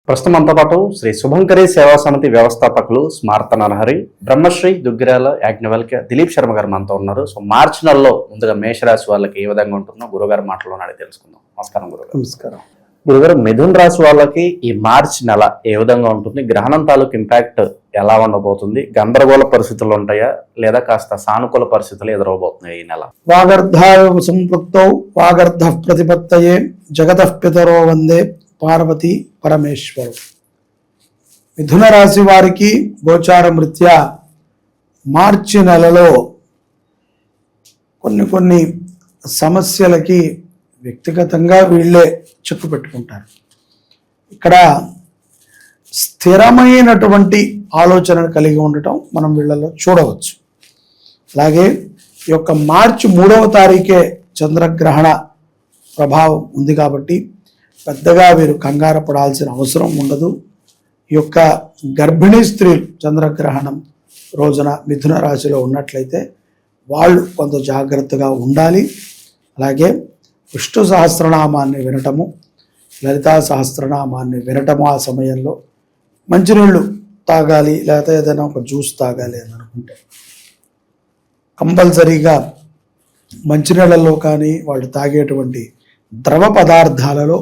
ప్రస్తుతం మనతో పాటు శ్రీ శుభంకరి సేవా సమితి వ్యవస్థాపకులు స్మార్త నరహరి, బ్రహ్మశ్రీ దుగ్గిరాల యాజ్ఞవల్క్య దిలీప్ శర్మ గారు మనతో ఉన్నారు. సో మార్చి నెలలో ముందుగా మేషరాశి వాళ్ళకి ఏ విధంగా ఉంటుందో గురుగారు మాటలో నాడి తెలుసుకుందాం. నమస్కారం గురుగారు. నమస్కారం గురుగారు, మిథున్ రాశి వాళ్ళకి ఈ మార్చి నెల ఏ విధంగా ఉంటుంది? గ్రహణం తాలూకు ఇంపాక్ట్ ఎలా ఉండబోతుంది? గందరగోళ పరిస్థితులు ఉంటాయా లేదా కాస్త సానుకూల పరిస్థితులు ఎదురవబోతున్నాయి ఈ నెల? వాగర్ధాయ సంపృక్తౌ వాగర్ధ ప్రతిపత్తయే జగతః పితరో వందే పార్వతి పరమేశ్వరు. మిథున రాశి వారికి గోచారం రీత్యా మార్చి నెలలో కొన్ని సమస్యలకి వ్యక్తిగతంగా వీళ్ళే చెక్కు పెట్టుకుంటారు. ఇక్కడ స్థిరమైనటువంటి ఆలోచనను కలిగి ఉండటం మనం వీళ్ళలో చూడవచ్చు. అలాగే ఈ యొక్క మార్చి 3వ తారీఖే చంద్రగ్రహణ ప్రభావం ఉంది కాబట్టి పెద్దగా వీరు కంగారు పడాల్సిన అవసరం ఉండదు. ఈ యొక్క గర్భిణీ స్త్రీలు చంద్రగ్రహణం రోజున మిథున రాశిలో ఉన్నట్లయితే వాళ్ళు కొంత జాగ్రత్తగా ఉండాలి. అలాగే విష్ణు సహస్రనామాన్ని వినటము, లలితా సహస్రనామాన్ని వినటము, ఆ సమయంలో మంచినీళ్ళు తాగాలి, లేకపోతే ఏదైనా ఒక జ్యూస్ తాగాలి అని అనుకుంటే కంపల్సరీగా మంచినీళ్ళలో కానీ వాళ్ళు తాగేటువంటి ద్రవ పదార్థాలలో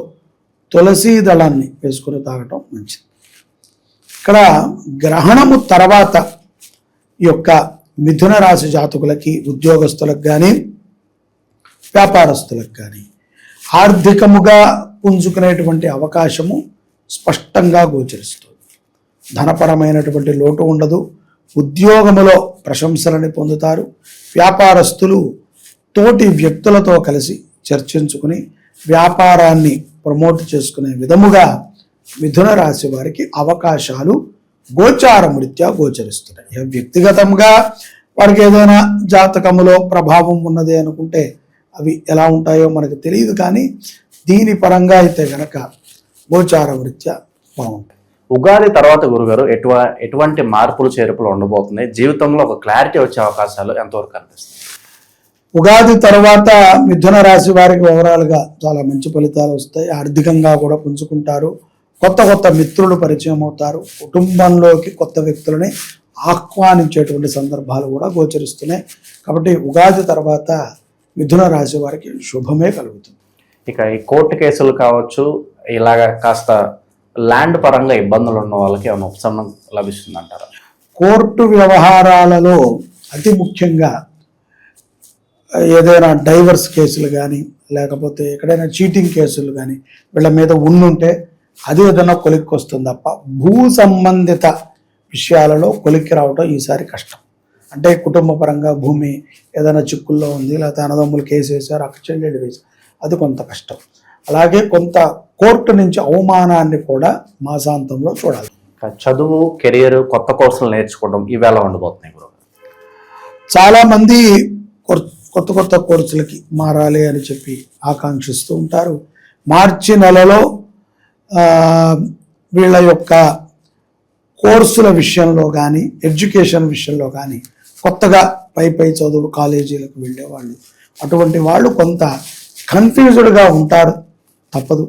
తులసీ దళాన్ని వేసుకుని తాగటం మంచిది. ఇక్కడ గ్రహణము తర్వాత ఈ యొక్క మిథున రాశి జాతకులకి, ఉద్యోగస్తులకు కానీ వ్యాపారస్తులకు కానీ ఆర్థికముగా పుంజుకునేటువంటి అవకాశము స్పష్టంగా గోచరిస్తుంది. ధనపరమైనటువంటి లోటు ఉండదు. ఉద్యోగములో ప్రశంసలని పొందుతారు. వ్యాపారస్తులు తోటి వ్యక్తులతో కలిసి చర్చించుకుని వ్యాపారాన్ని ప్రమోట్ చేసుకునే విధముగా మిథున రాశి వారికి అవకాశాలు గోచారం రీత్యా గోచరిస్తున్నాయి. వ్యక్తిగతంగా వారికి ఏదైనా జాతకములో ప్రభావం ఉన్నది అనుకుంటే అవి ఎలా ఉంటాయో మనకు తెలియదు, కానీ దీని పరంగా అయితే గనక గోచారం రీత్యా బాగుంటాయి. ఉగాది తర్వాత గురుగారు ఎటువంటి మార్పులు చేర్పులు ఉండబోతున్నాయి? జీవితంలో ఒక క్లారిటీ వచ్చే అవకాశాలు ఎంతవరకు కనిపిస్తాయి? ఉగాది తర్వాత మిథున రాశి వారికి ఓవరాల్గా చాలా మంచి ఫలితాలు వస్తాయి. ఆర్థికంగా కూడా పుంజుకుంటారు. కొత్త మిత్రులు పరిచయం అవుతారు. కుటుంబంలోకి కొత్త వ్యక్తులని ఆహ్వానించేటువంటి సందర్భాలు కూడా గోచరిస్తున్నాయి. కాబట్టి ఉగాది తర్వాత మిథున రాశి వారికి శుభమే కలుగుతుంది. ఇక ఈ కోర్టు కేసులు కావచ్చు, ఇలాగ కాస్త ల్యాండ్ పరంగా ఇబ్బందులు ఉన్న వాళ్ళకి ఏమైనా ఉపశమనం లభిస్తుందంటారా? కోర్టు వ్యవహారాలలో అతి ముఖ్యంగా ఏదైనా డైవర్స్ కేసులు కానీ, లేకపోతే ఎక్కడైనా చీటింగ్ కేసులు కానీ వీళ్ళ మీద ఉండుంటే అది ఏదైనా కొలిక్కి వస్తుంది తప్ప భూ సంబంధిత విషయాలలో కొలిక్కి రావడం ఈసారి కష్టం. అంటే కుటుంబ పరంగా భూమి ఏదైనా చిక్కుల్లో ఉంది, లేకపోతే అన్నదమ్ములు కేసు వేశారు, అక్క చెల్లెళ్ళు వేశారు, అది కొంత కష్టం. అలాగే కొంత కోర్టు నుంచి అవమానాన్ని కూడా మాసాంతంలో చూడాలి. చదువు, కెరియర్, కొత్త కోర్సులు నేర్చుకోవడం ఇవి ఎలా ఉండబోతున్నాయి గురువు? చాలామంది కొత్త కోర్సులకి మారాలి అని చెప్పి ఆకాంక్షిస్తూ ఉంటారు. మార్చి నెలలో వీళ్ళ యొక్క కోర్సుల విషయంలో కానీ, ఎడ్యుకేషన్ విషయంలో కానీ కొత్తగా పై చదువులు కాలేజీలకు వెళ్ళేవాళ్ళు, అటువంటి వాళ్ళు కొంత కన్ఫ్యూజ్డ్గా ఉంటారు. తప్పదు,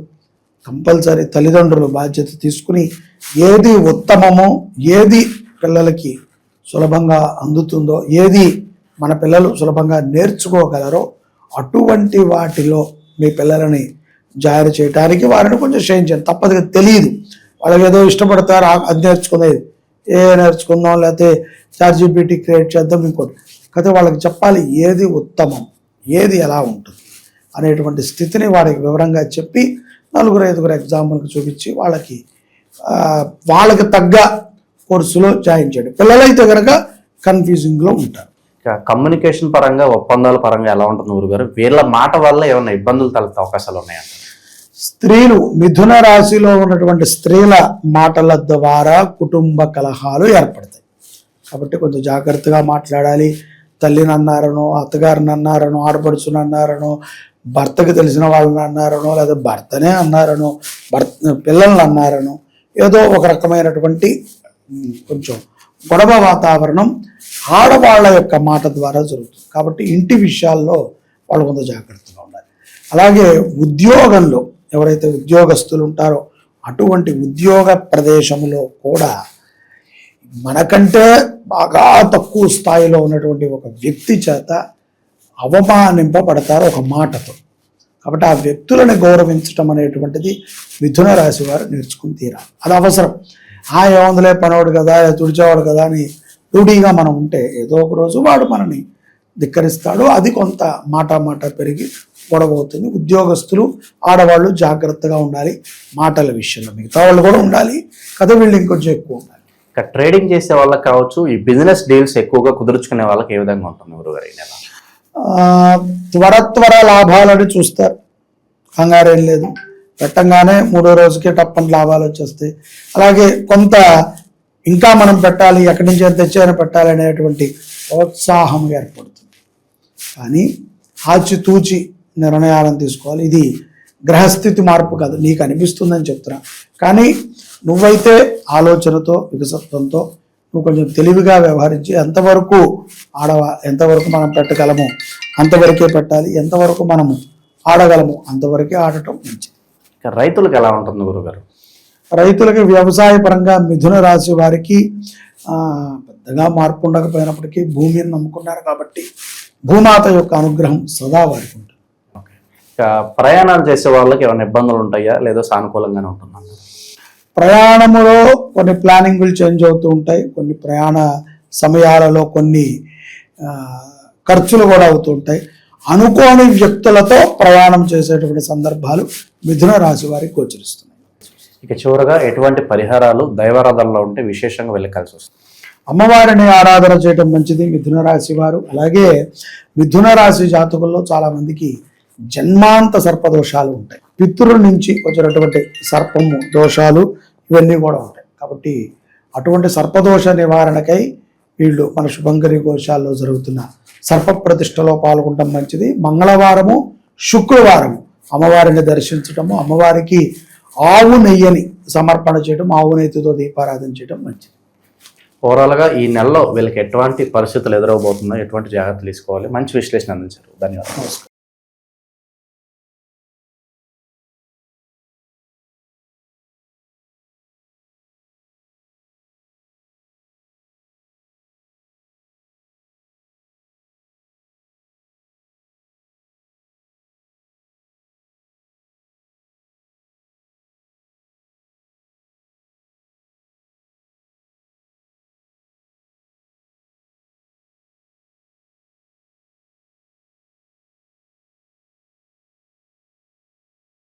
కంపల్సరీ తల్లిదండ్రులు బాధ్యత తీసుకుని ఏది ఉత్తమమో, ఏది పిల్లలకి సులభంగా అందుతుందో, ఏది మన పిల్లలు సులభంగా నేర్చుకోగలరో అటువంటి వాటిలో మీ పిల్లలని జాయిన్ చేయడానికి వారిని కొంచెం చేయించండి. తప్పదు, తెలియదు వాళ్ళకి, ఏదో ఇష్టపడతారు అది నేర్చుకునేది, నేర్చుకుందాం, లేకపోతే ChatGPT క్రియేట్ చేద్దాం, ఇంకోటి అయితే వాళ్ళకి చెప్పాలి ఏది ఉత్తమం, ఏది ఎలా ఉంటుంది అనేటువంటి స్థితిని వారికి వివరంగా చెప్పి 4-5 ఎగ్జాంపుల్కి చూపించి వాళ్ళకి తగ్గ కోర్సులో జాయిన్ చేయండి. పిల్లలైతే కనుక కన్ఫ్యూజింగ్లో ఉంటారు. కమ్యూనికేషన్ పరంగా, ఒప్పందాల పరంగా ఎలా ఉంటుంది గురుగారు? వీళ్ళ మాట వల్ల ఏమైనా ఇబ్బందులు తలెత్తే అవకాశాలు ఉన్నాయంట? స్త్రీలు, మిథున రాశిలో ఉన్నటువంటి స్త్రీల మాటల ద్వారా కుటుంబ కలహాలు ఏర్పడతాయి. కాబట్టి కొంచెం జాగ్రత్తగా మాట్లాడాలి. తల్లిని అన్నారనో, అత్తగారిని అన్నారనో, ఆడపడుచుని అన్నారనో, భర్తకి తెలిసిన వాళ్ళని అన్నారనో, లేదా భర్తనే అన్నారనో, పిల్లల్ని అన్నారనో, ఏదో ఒక రకమైనటువంటి కొంచెం గొడవ వాతావరణం ఆడవాళ్ళ యొక్క మాట ద్వారా జరుగుతుంది. కాబట్టి ఇంటి విషయాల్లో వాళ్ళు కొంత జాగ్రత్తగా ఉండాలి. అలాగే ఉద్యోగంలో ఎవరైతే ఉద్యోగస్తులు ఉంటారో అటువంటి ఉద్యోగ ప్రదేశంలో కూడా మనకంటే బాగా తక్కువ స్థాయిలో ఉన్నటువంటి ఒక వ్యక్తి చేత అవమానింపబడతారు ఒక మాటతో. కాబట్టి ఆ వ్యక్తులను గౌరవించటం అనేటువంటిది మిథున రాశి వారు నేర్చుకుని తీరాలి. అది అవసరం. ఏముందిలే పనవాడు కదా, తుడిచేవాడు కదా అని రూఢీగా మనం ఉంటే ఏదో ఒక రోజు వాడు మనని ధిక్కరిస్తాడు. అది కొంత మాట పెరిగి గొడవవుతుంది. ఉద్యోగస్తులు ఆడవాళ్ళు జాగ్రత్తగా ఉండాలి మాటల విషయంలో. మిగతా వాళ్ళు కూడా ఉండాలి కదా, వీళ్ళు ఇంకొంచెం ఎక్కువ ఉండాలి. ఇక ట్రేడింగ్ చేసే వాళ్ళకి కావచ్చు, ఈ బిజినెస్ డీల్స్ ఎక్కువగా కుదుర్చుకునే వాళ్ళకి ఏ విధంగా ఉంటుంది గురుగారు ఈ నెల? త్వర లాభాలని చూస్తారు, కంగారేం లేదు. పెట్టంగానే 3వ రోజుకి టప్పని లాభాలు వచ్చేస్తాయి. అలాగే కొంత ఇంకా మనం పెట్టాలి, ఎక్కడి నుంచి తెచ్చారని పెట్టాలి అనేటువంటి ప్రోత్సాహం ఏర్పడుతుంది. కానీ ఆచితూచి నిర్ణయాలను తీసుకోవాలి. ఇది గ్రహస్థితి మార్పు కాదు, నీకు అనిపిస్తుందని చెప్తున్నా. కానీ నువ్వైతే ఆలోచనతో వికసత్వంతో నువ్వు కొంచెం తెలివిగా వ్యవహరించి ఎంతవరకు మనం పెట్టగలము అంతవరకే పెట్టాలి, ఎంతవరకు మనము ఆడగలము అంతవరకే ఆడటం మంచిది. ఇక రైతులకు ఎలా ఉంటుంది గురుగారు? రైతులకి వ్యవసాయ పరంగా మిథున రాశి వారికి పెద్దగా మార్పు ఉండకపోయినప్పటికీ భూమిని నమ్ముకున్నారు కాబట్టి భూమాత యొక్క అనుగ్రహం సదా వారికి ఉంటుంది. ఇక ప్రయాణాలు చేసే వాళ్ళకి ఏమైనా ఇబ్బందులు ఉంటాయా లేదా సానుకూలంగానే ఉంటుందా? ప్రయాణములో కొన్ని ప్లానింగ్లు చేంజ్ అవుతూ ఉంటాయి. కొన్ని ప్రయాణ సమయాలలో కొన్ని ఖర్చులు కూడా అవుతూ ఉంటాయి. అనుకోని వ్యక్తులతో ప్రయాణం చేసేటువంటి సందర్భాలు మిథున రాశి వారికి గోచరిస్తున్నాయి. ఇక చివరగా ఎటువంటి పరిహారాలు దైవారాధనలో ఉంటే విశేషంగా వెళ్ళకాల్సి వస్తుంది? అమ్మవారిని ఆరాధన చేయడం మంచిది మిథున రాశి వారు. అలాగే మిథున రాశి జాతకుల్లో చాలా మందికి జన్మాంత సర్పదోషాలు ఉంటాయి. పితృల నుంచి వచ్చినటువంటి సర్పము దోషాలు ఇవన్నీ కూడా ఉంటాయి. కాబట్టి అటువంటి సర్పదోష నివారణకై వీళ్ళు మన శుభంకరి గోశాలలో జరుగుతున్న సర్ప ప్రతిష్టలో పాల్గొనడం మంచిది. మంగళవారము శుక్రవారము అమ్మవారిని దర్శించటము, అమ్మవారికి ఆవు నెయ్యని సమర్పణ చేయడం, ఆవు నెయ్యితో దీపారాధన చేయడం మంచిది. ఓవరాల్గా ఈ నెలలో వీళ్ళకి ఎటువంటి పరిస్థితులు ఎదురవబోతుందో, ఎటువంటి జాగ్రత్తలు తీసుకోవాలి, మంచి విశ్లేషణ అందించారు. ధన్యవాదాలు. నమస్కారం.